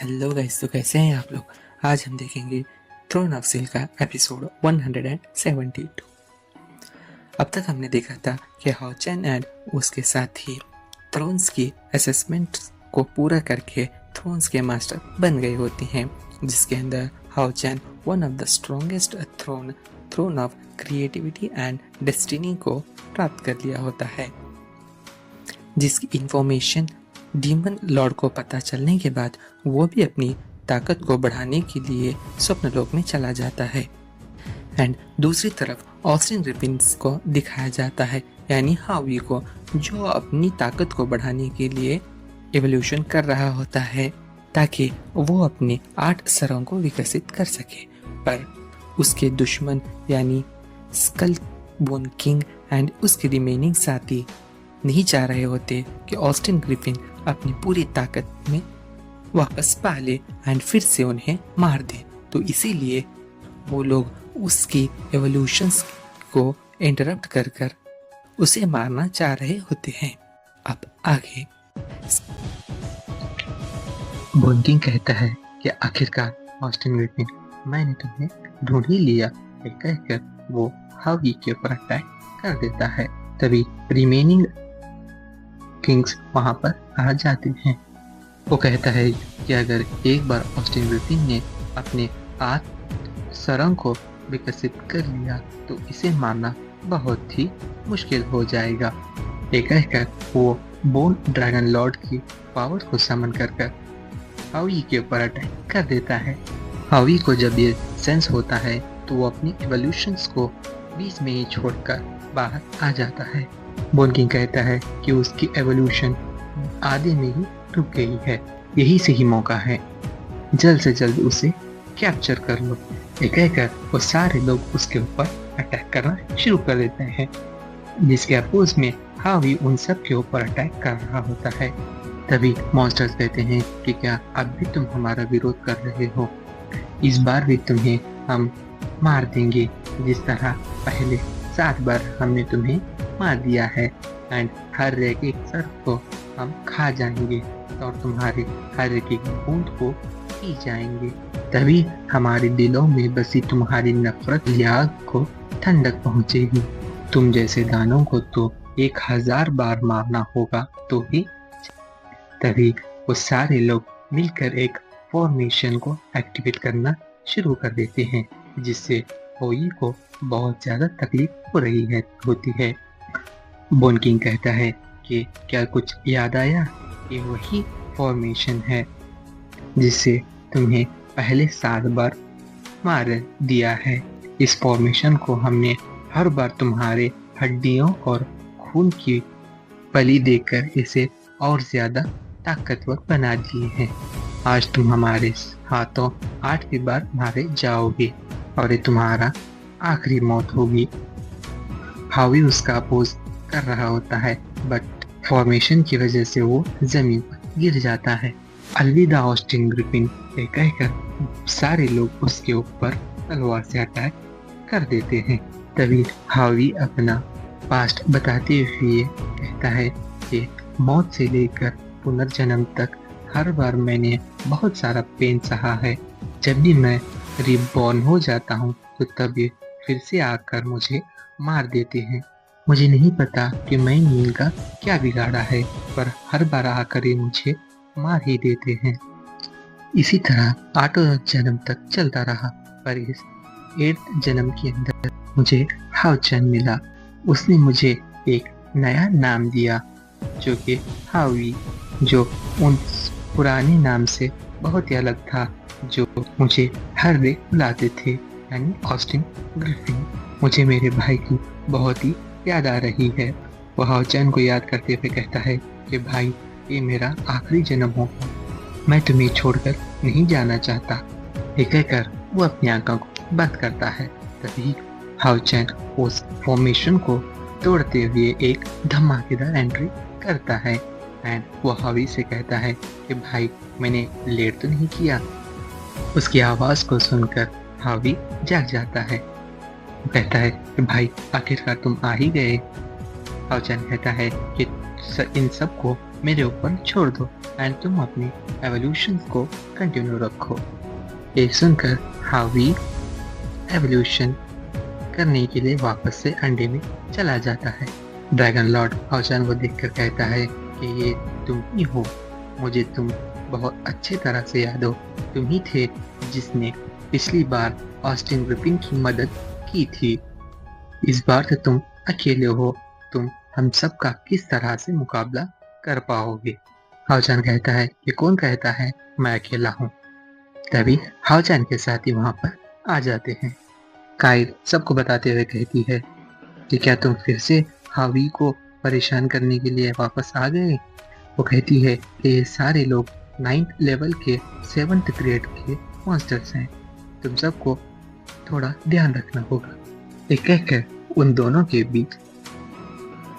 Hello guys, तो कैसे हैं आप लोग। आज हम देखेंगे थ्रोन ऑफ सिल्क का एपिसोड 172। अब तक हमने देखा था कि हाओ चैन एंड उसके साथी थ्रोन्स की असेसमेंट को पूरा करके थ्रोन्स के मास्टर बन गए होते हैं, जिसके अंदर Hao Chain one of the strongest throne of creativity and destiny को प्राप्त कर लिया होता है, जिसकी इंफॉर्मेशन डीमन लॉर्ड को पता चलने के बाद वो भी अपनी ताकत को बढ़ाने के लिए स्वप्नलोक में चला जाता है। एंड दूसरी तरफ ऑस्टिन ग्रिफिन्स को दिखाया जाता है, यानी हावी को, जो अपनी ताकत को बढ़ाने के लिए एवोल्यूशन कर रहा होता है ताकि वो अपने 8 सरों को विकसित कर सके। पर उसके दुश्मन यानी स्कल बोन किंग एंड उसके रिमेनिंग साथी नहीं चाह रहे होते कि ऑस्टिन ग्रिफिन अपनी पूरी ताकत में वापस पा ले एंड फिर से उन्हें मार दे। तो इसीलिए वो लोग उसकी एवोल्यूशंस को इंटरप्ट कर कर उसे मारना चाह रहे होते हैं। अब आगे बोनकिंग कहता है कि आखिरकार ऑस्टिन ग्रिफिन, मैंने तुम्हें ढूंढ ही लिया। ये कहकर वो हावी के ऊपर अटैक कर देता है। तभी रिमेनिंग किंग्स वहां पर आ जाते हैं। वो कहता है कि अगर एक बार ऑस्टिन ग्रिफिन ने अपने 8 सरंग को विकसित कर लिया तो इसे मारना बहुत ही मुश्किल हो जाएगा। ये कहकर वो बोन ड्रैगन लॉर्ड की पावर को समन कर हावी के ऊपर अटैक कर देता है। हावी को जब ये सेंस होता है तो वो अपनी एवोल्यूशंस को बीच में ही छोड़कर बाहर आ जाता है। बोन किंग कहता है कि उसकी एवोल्यूशन आधे में ही रुक गई है, यही सही मौका है, जल्द से जल्द उसे कैप्चर कर लो। ये कहकर वो सारे लोग उसके ऊपर अटैक करना शुरू कर देते हैं, जिसके अपोज में हावी उन सब के ऊपर अटैक कर रहा होता है। तभी मॉन्स्टर्स कहते हैं कि क्या अब भी तुम हमारा विरोध कर रहे हो, इस बार भी तुम्हें हम मार देंगे, जिस तरह पहले 7 बार हमने तुम्हें मार दिया है। एंड हर एक सर को हम खा जाएंगे और तुम्हारे हर एक बूंद को पी जाएंगे। तभी हमारे दिलों में बसी तुम्हारी नफरत की आग को ठंडक पहुंचेगी। तुम जैसे दानों को तो 1000 बार मारना होगा तो ही। तभी वो सारे लोग मिलकर एक फॉर्मेशन को एक्टिवेट करना शुरू कर देते हैं, जिससे होई को बहुत ज्यादा तकलीफ हो रही होती है। बोन किंग कहता है कि क्या कुछ याद आया, कि वही फॉर्मेशन है जिससे तुम्हें पहले 7 बार मार दिया है। इस फॉर्मेशन को हमने हर बार तुम्हारे हड्डियों और खून की बलि देकर इसे और ज्यादा ताकतवर बना दिए हैं। आज तुम हमारे हाथों 8वीं बार मारे जाओगे और ये तुम्हारा आखिरी मौत होगी। हावी उसका अपोज कर रहा होता है, बट फॉर्मेशन की वजह से वो जमीन पर गिर जाता है। अलविदा ऑस्टिन ग्रिफिन, ये कहकर सारे लोग उसके ऊपर तलवार से अटैक कर देते हैं। तभी हावी अपना पास्ट बताते हुए कहता है कि मौत से लेकर पुनर्जन्म तक हर बार मैंने बहुत सारा पेन सहा है। जब भी मैं रिबॉर्न हो जाता हूँ तो तब ये फिर से आकर मुझे मार देते हैं। मुझे नहीं पता कि मैंने इनका क्या बिगाड़ा है, पर हर बार आकर ये मुझे मार ही देते हैं। इसी तरह 8 जन्म तक चलता रहा, पर इस 8 जन्म के अंदर मुझे हाओ चैन मिला। उसने मुझे एक नया नाम दिया जो कि हावी, जो उन पुराने नाम से बहुत ही अलग था जो मुझे हर दिन बुलाते थे, यानी ऑस्टिन ग्रिफिन। मुझे मेरे भाई की बहुत ही याद आ रही है। वो हाओ चैन को याद करते हुए कहता है कि भाई, ये मेरा आखिरी जन्म होगा, मैं तुम्हें छोड़कर नहीं जाना चाहता। ये कहकर वो अपनी आंखों को बंद करता है। तभी हाओ चैन उस फॉर्मेशन को तोड़ते हुए एक धमाकेदार एंट्री करता है एंड वो हावी से कहता है कि भाई, मैंने लेट तो नहीं किया। उसकी आवाज को सुनकर हावी जाग जाता है। वो कहता है कि भाई, आखिरकार तुम आ ही गए। हाओ चैन कहता है कि इन सबको मेरे ऊपर छोड़ दो एंड तुम अपनी एवोल्यूशन को कंटिन्यू रखो। ये सुनकर हावी एवोल्यूशन करने के लिए वापस से अंडे में चला जाता है। ड्रैगन लॉर्ड हाओचैन को देखकर कहता है कि ये तुम ही हो, मुझे तुम बहुत अच्छी तरह से याद हो, तुम ही थे जिसने पिछली बार ऑस्टिन ग्रिफिन की मदद की थी। इस बार तो तुम अकेले हो, तुम हम सब का किस तरह से मुकाबला कर पाओगे? हाओचैन कहता है कि कौन कहता है मैं अकेला हूँ। तभी हाओचैन के साथी वहां पर आ जाते हैं। काइल सबको बताते हुए कहती है कि क्या तुम फिर से हावी को परेशान करने के लिए वापस आ गए? वो कहती है कि ये सारे लोग 9th लेवल के 7th ग्रेड के मॉन्स्टर्स हैं, तुम सबको थोड़ा ध्यान रखना होगा। ये कहकर उन दोनों के बीच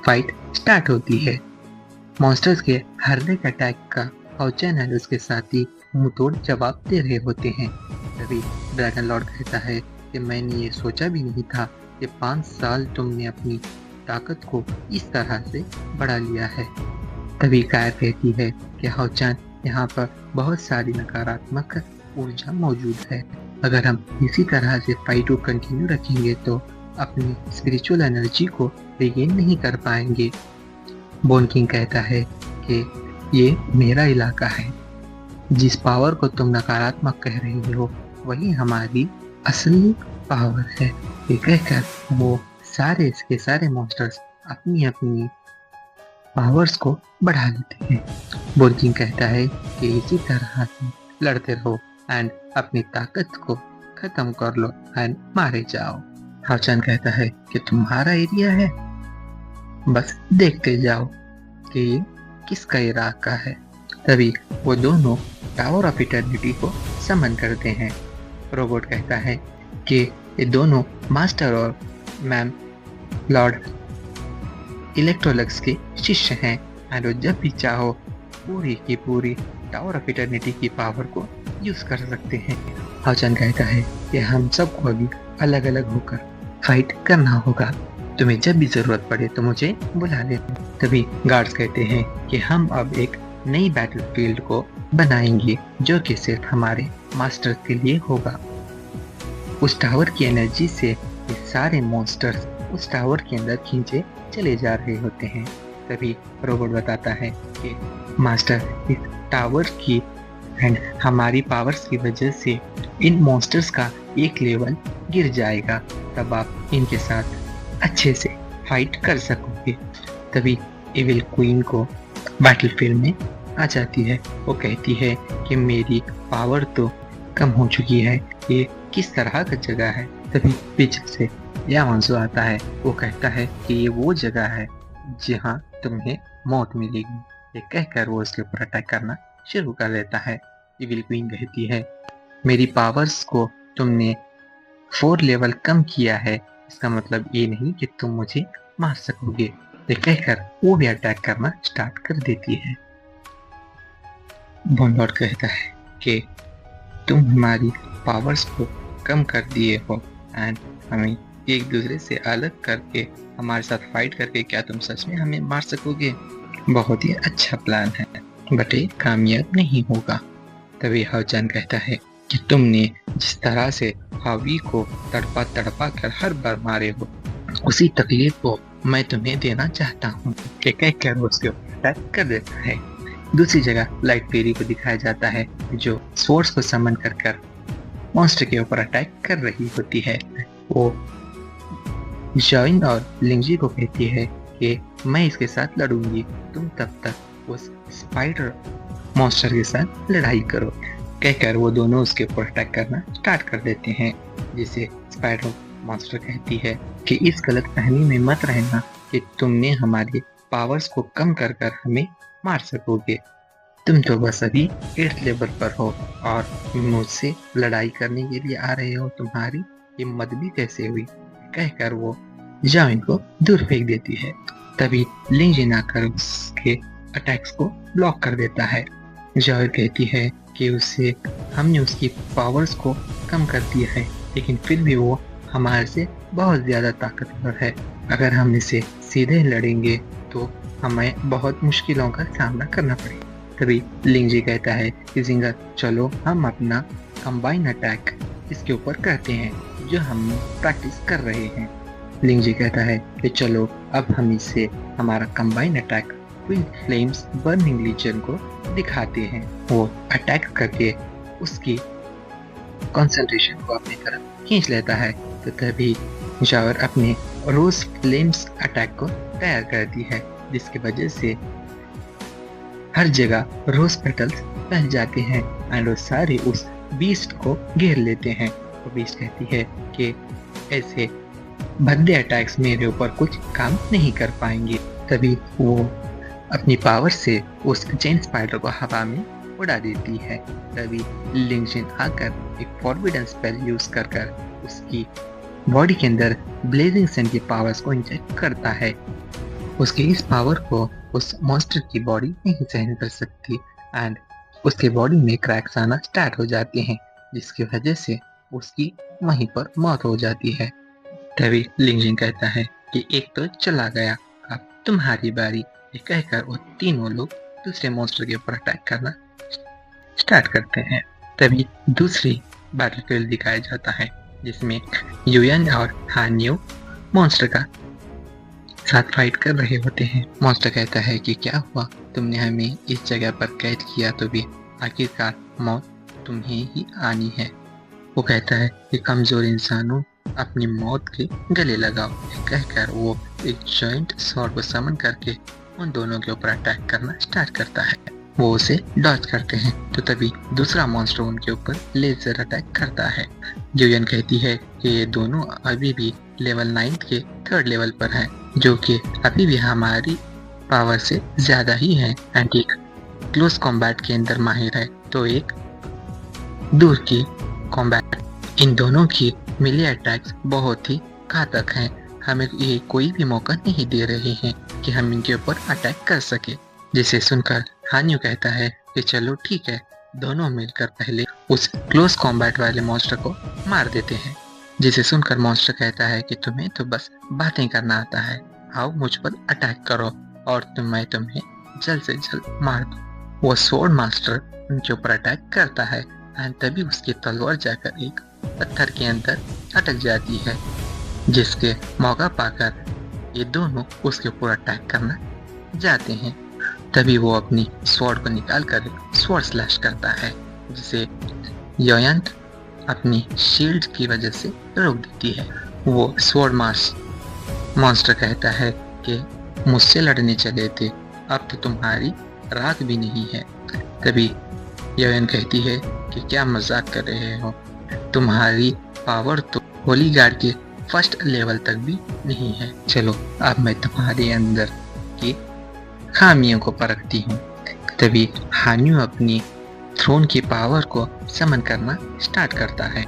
फाइट स्टार्ट होती है। मॉन्स्टर्स के हर एक अटैक का हाओचैन और उसके साथी मुंहतोड़ जवाब दे रहे होते हैं। तभी ड्रैगन लॉर्ड कहता है कि मैंने ये सोचा भी नहीं था कि 5 साल तुमने अपनी ताकत को इस तरह से बढ़ा लिया है। तभी कायर कहती है कि हाओचैन, यहाँ पर बहुत सारी नकारात्मक ऊर्जा मौजूद है, अगर हम इसी तरह से फाइट को कंटिन्यू रखेंगे तो अपनी स्पिरिचुअल एनर्जी को रिगेन नहीं कर पाएंगे। बोन किंग कहता है कि ये मेरा इलाका है, जिस पावर को तुम नकारात्मक कह रहे हो वही हमारी असली पावर है। ये कहकर वो सारे इसके सारे मॉन्स्टर्स अपनी अपनी पावर्स को बढ़ा लेते हैं। बोन किंग कहता है कि इसी तरह से लड़ते रहो एंड अपनी ताकत को खत्म कर लो एंड मारे जाओ। हाओचैन कहता है कि तुम्हारा एरिया है, बस देखते जाओ कि ये किसका इलाका है। तभी वो दोनों टावर ऑफ इटर्निटी को समन करते हैं। रोबोट कहता है कि ये दोनों मास्टर और मैम लॉर्ड इलेक्ट्रोलक्स के शिष्य हैं और जब भी चाहो पूरी की पूरी टावर ऑफ इटर्निटी की पावर को यूज कर सकते हैं। हाओचैन कहता है कि हम सबको अभी अलग अलग होकर फाइट करना होगा, तुम्हें जब भी जरूरत पड़े तो मुझे बुला लेना। तभी गार्ड्स कहते हैं कि हम अब एक नई बैटलफील्ड को बनाएंगे जो कि सिर्फ हमारे मास्टर के लिए होगा। उस टावर की एनर्जी से ये सारे मॉन्स्टर्स उस टावर के अंदर खींचे चले जा रहे होते हैं। तभी रोबोट बताता है कि मास्टर, इस टावर की एंड हमारी पावर्स की वजह से इन मॉन्स्टर्स का एक लेवल गिर जाएगा, तब आप इनके साथ अच्छे से फाइट कर सकोगे। तभी एविल क्वीन को बैटलफील्ड में आ जाती है। वो कहती है कि मेरी पावर तो कम हो चुकी है, ये किस तरह का जगह है। तभी पीछे से यामांसु आता है। वो कहता है कि ये वो जगह है जहाँ तुम्हें मौत मिलेगी। ये कहकर वो उसके ऊपर अटैक करना शुरू कर देता है। एविल क्वीन कहती है, मेरी पावर्स को तुमने 4 लेवल कम किया है, इसका मतलब ये नहीं कि तुम मुझे मार सकोगे। ये कहकर वो भी अटैक करना स्टार्ट कर देती है। बोन लॉर्ड कहता है कि तुम हमारी पावर्स को कम कर दिए हो एंड हमें एक दूसरे से अलग करके हमारे साथ फाइट करके क्या तुम सच में हमें मार सकोगे? बहुत ही अच्छा प्लान है, बट ये कामयाब नहीं होगा। तभी हाओचैन कहता है कि तुमने जिस तरह से हावी को तड़पा तड़पा कर हर बार मारे हो, उसी तकलीफ को मैं तुम्हें देना चाहता हूँ। कहकर वो उसके ऊपर अटैक कर देता है। दूसरी जगह लाइट फेरी को दिखाया जाता है जो स्वॉर्ड्स को समन कर मॉन्स्टर के ऊपर अटैक कर रही होती है। वो जॉइन और लिंगजी को कहती है कि मैं इसके साथ लड़ूंगी, तुम तब तक उस स्पाइडर मॉन्स्टर के साथ लड़ाई करो। कहकर वो दोनों उसके ऊपर अटैक करना स्टार्ट कर देते हैं, जिसे स्पाइडर मॉन्स्टर कहती है कि इस गलत फहमी में मत रहना कि तुमने हमारी पावर्स को कम कर कर हमें मार सकोगे। तुम तो बस अभी 8th लेवल पर हो और मुझसे लड़ाई करने के लिए आ रहे हो, तुम्हारी हिम्मत भी कैसे हुई? कहकर वो जाविन को दूर फेंक देती है। तभी लिंजिन आकर उसके अटैक्स को ब्लॉक कर देता है। जाविन कहती है कि उसे हमने उसकी पावर्स को कम कर दिया है, लेकिन फिर भी वो हमारे से बहुत ज्यादा ताकतवर है। अगर हम इसे सीधे लड़ेंगे तो हमें बहुत मुश्किलों का सामना करना पड़े। तभी लिंगजी कहता है कि जिंगर चलो हम अपना कंबाइन अटैक इसके ऊपर करते हैं जो हम प्रैक्टिस कर रहे हैं। लिंगजी कहता है कि चलो अब हम इसे हमारा combine attack twin flames burning legion को दिखाते हैं। वो अटैक करके उसकी कंसंट्रेशन को अपनी तरफ खींच लेता है तो तभी जावर अपने रोज फ्लेम्स अटैक को तैयार करती है जिसकी वजह से हर जगह रोज पेटल्स फैल जाते हैं एंड वो सारे उस बीस्ट को घेर लेते हैं। तो बीस्ट कहती है कि ऐसे भद्दे अटैक्स मेरे ऊपर कुछ काम नहीं कर पाएंगे। तभी वो अपनी पावर से उस चेन स्पाइडर को हवा में उड़ा देती है। तभी लिंगजिन आकर एक फॉरबिडन स्पेल यूज कर उसकी बॉडी के अंदर ब्लेजिंग सन की पावर्स को इंजेक्ट करता है। उसकी इस पावर को उस मॉन्स्टर की बॉडी नहीं सहन कर सकती एंड उसके बॉडी में क्रैक्स आना स्टार्ट हो जाते हैं जिसकी वजह से उसकी वहीं पर मौत हो जाती है। तभी लिंगजिन कहता है कि एक तो चला गया, अब तुम्हारी बारी। ये कहकर वो तीनों लोग दूसरे मॉन्स्टर के ऊपर अटैक करना स्टार्ट करते हैं। तभी दूसरी बैटलफील्ड दिखाया जाता है जिसमें युयन और हान्यू मॉन्स्टर का साथ फाइट कर रहे होते हैं। मॉन्स्टर कहता है कि क्या हुआ, तुमने हमें इस जगह पर कैद किया तो भी आखिरकार मौत तुम्हें ही आनी है। वो कहता है कि कमजोर इंसानों अपनी मौत के गले लगाओ। कहकर वो एक जॉइंट स्वॉर्ड को समन करके उन दोनों के ऊपर अटैक करना स्टार्ट करता है। वो उसे डॉज करते हैं तो तभी दूसरा मॉन्स्टर उनके ऊपर लेजर अटैक करता है। युयन कहती है कि ये दोनों अभी भी लेवल 9 के 3rd लेवल पर हैं जो कि अभी भी हमारी पावर से ज्यादा ही है एंड एक क्लोज कॉम्बैट के अंदर माहिर है तो एक दूर की कॉम्बैट। इन दोनों की मिली अटैक्स बहुत ही घातक हैं। हमें ये कोई भी मौका नहीं दे रहे हैं कि हम इनके ऊपर अटैक कर सके। जिसे सुनकर हान्यू कहता है कि चलो ठीक है, दोनों मिलकर पहले उस क्लोज कॉम्बैट वाले मॉन्स्टर को मार देते हैं। जिसे सुनकर मॉन्स्टर कहता है कि तुम्हें तो बस बातें करना आता है, आओ मुझ पर अटैक करो और मैं तुम्हें जल्द से जल्द मार दूं। वो स्वॉर्ड मास्टर उनके ऊपर अटैक करता है एंड तभी उसकी तलवार जाकर एक पत्थर के अंदर अटक जाती है जिसके मौका पाकर ये दोनों उसके ऊपर अटैक करना जाते हैं। तभी वो अपनी स्वॉर्ड को निकाल कर स्वॉर्ड स्लैश करता है जिसे योयंत अपनी शील्ड की वजह से रोक देती है। वो स्वॉर्ड मॉन्स्टर कहता है कि मुझसे लड़ने चले थे, अब तो तुम्हारी राख भी नहीं है। तभी योयन कहती है कि क्या मजाक कर रहे हो, तुम्हारी पावर तो होली गार्ड के 1st लेवल तक भी नहीं है। चलो अब मैं तुम्हारे अंदर की खामियों को परखती हूँ। तभी हान्यू अपनी थ्रोन की पावर को समन करना स्टार्ट करता है।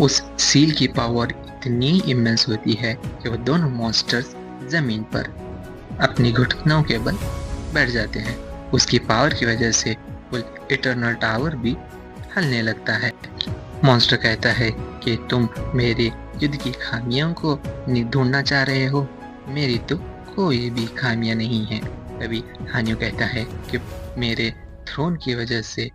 उस सील की पावर इतनी इमेंस होती है कि वो दोनों मॉन्स्टर्स जमीन पर अपनी घुटनों के बल बैठ जाते हैं। उसकी पावर की वजह से वो इटर्नल टावर भी हिलने लगता है। मॉन्स्टर कहता है कि तुम मेरे युद्ध की खामियों को ढूंढना चाह रहे हो, मेरी तो कोई भी खामियां नहीं है। तभी हान्यू कहता है कि मेरे थ्रोन की वजह से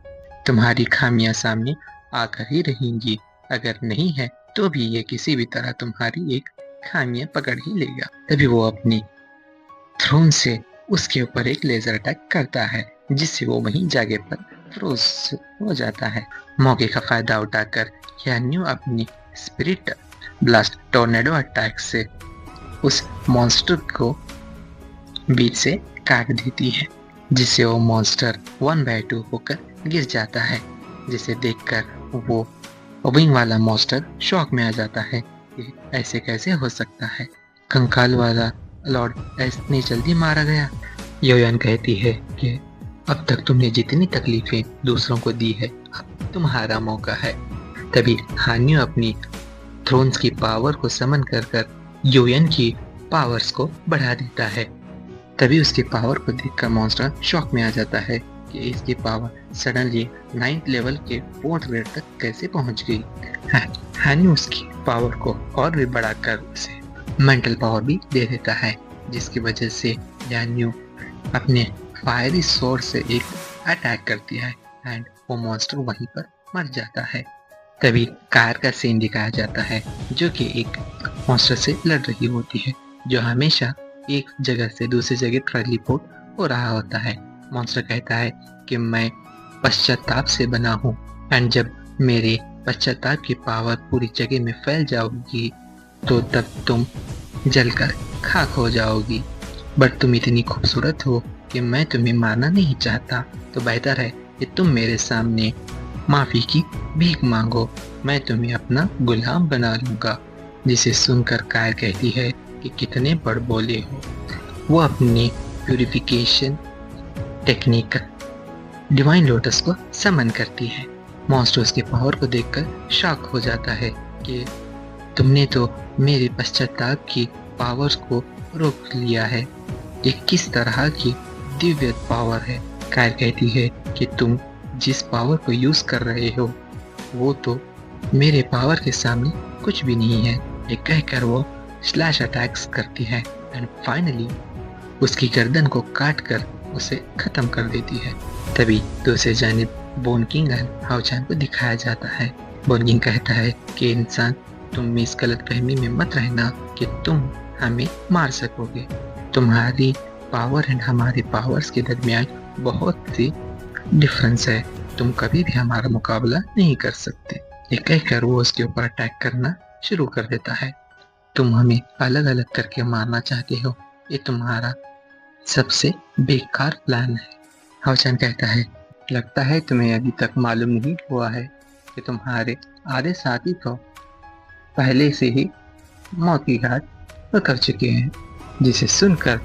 तुम्हारी खामियां सामने आकर ही रहेंगी, अगर नहीं है तो भी ये किसी भी तरह तुम्हारी एक खामियां पकड़ ही लेगा। तभी वो अपनी थ्रोन से उसके ऊपर एक लेजर अटैक करता है जिससे वो वहीं जगह पर फ्रोज हो जाता है। मौके का फायदा उठाकर हान्यू अपनी स्पिरिट ब्लास्ट टोर्नेडो अटैक से उस मॉन्स्टर को बीच से काट देती है जिससे वो मॉन्स्टर 1/2 होकर गिर जाता है। जिसे देखकर वो विंग वाला मॉन्स्टर शॉक में आ जाता है कि ऐसे कैसे हो सकता है, कंकाल वाला लॉर्ड इतनी जल्दी मारा गया। योयन कहती है कि अब तक तुमने जितनी तकलीफें दूसरों को दी है अब तुम्हारा मौका है। तभी हान्यू अपनी थ्रोन्स की पावर को समन कर योयन की पावर्स को बढ़ा देता है। तभी उसकी पावर को देखकर मॉन्स्टर शॉक में आ जाता है कि इसकी पावर सडनली 9th लेवल के 4th ग्रेड तक कैसे पहुंच गई। हान्यू उसकी पावर को और भी बढ़ाकर उसे मेंटल पावर भी दे देता है जिसकी वजह से हान्यू अपने फायरी स्वॉर्ड से एक अटैक करती है एंड वो मॉन्स्टर वहीं पर मर जाता है। तभी कार का सीन दिखाया जाता है जो कि एक मॉन्स्टर से लड़ रही होती है, जो हमेशा एक जगह से दूसरी जगह ट्रांसपोर्ट हो रहा होता है। मॉन्स्टर कहता है कि मैं पश्चाताप से बना हूँ एंड जब मेरे पश्चाताप की पावर पूरी जगह में फैल जाओगी तो तब तुम जलकर खाक हो जाओगी। बट तुम इतनी खूबसूरत हो कि मैं तुम्हें मारना नहीं चाहता, तो बेहतर है कि तुम मेरे सामने माफी की भीख मांगो, मैं तुम्हें अपना गुलाम बना लूंगा। जिसे सुनकर कायर कहती है कि कितने बड़ बोले हो। वो अपनी प्यूरिफिकेशन टेक्निक डिवाइन लोटस को समन करती है। मॉन्स्टर उसके पावर को देखकर शॉक हो जाता है कि तुमने तो मेरे पश्चाताप की पावर्स को रोक लिया है। ये किस तरह की दिव्य पावर है। कायर कहती है कि तुम जिस पावर को यूज कर रहे हो वो तो मेरे पावर के सामने कुछ भी नहीं है। ये कहकर वो स्लैश अटैक्स करती है एंड फाइनली उसकी गर्दन को काट कर उसे खत्म कर देती है। तभी दूसरी जानिब बोन किंग एंड हाओचैन को दिखाया जाता है। बोन किंग कहता है कि इंसान तुम इस गलतफहमी में मत रहना कि तुम हमें मार सकोगे। तुम्हारी पावर एंड हमारे पावर्स के दरमियान बहुत सी डिफरेंस है, तुम कभी भी हमारा मुकाबला नहीं कर सकते। ये कहकर वो उसके ऊपर अटैक करना शुरू कर देता है। तुम हमें अलग अलग करके मारना चाहते हो, ये तुम्हारा सबसे बेकार प्लान है। हाओचैन कहता है लगता है तुम्हें अभी तक मालूम नहीं हुआ है कि तुम्हारे आधे साथी तो पहले से ही मौत की घाट पर कर चुके हैं। जिसे सुनकर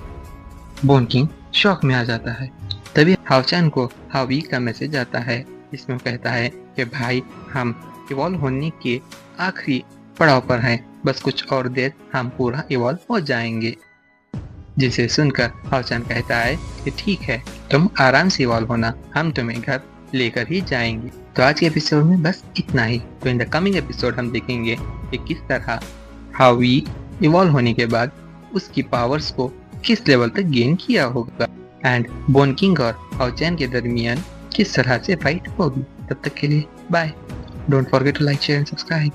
बोन किंग शॉक में आ जाता है। तभी हाओचैन को हावी का मैसेज आता है, जिसमें वो कहता है कि भाई हम इवॉल्व होने के आखिरी पड़ाव पर हैं, बस कुछ और देर हम पूरा इवॉल्व हो जाएंगे। जिसे सुनकर हाओचैन कहता है कि ठीक है, तुम आराम से इवॉल्व होना, हम तुम्हें घर लेकर ही जाएंगे। तो आज के एपिसोड में बस इतना ही। तो इन द कमिंग एपिसोड हम देखेंगे कि किस तरह हावी इवॉल्व होने के बाद उसकी पावर्स को किस लेवल तक गेन किया होगा एंड बोन किंग और हाओचैन के दरमियान किस तरह से फाइट होगी। तब तक के लिए bye. Don't forget to like, share and subscribe.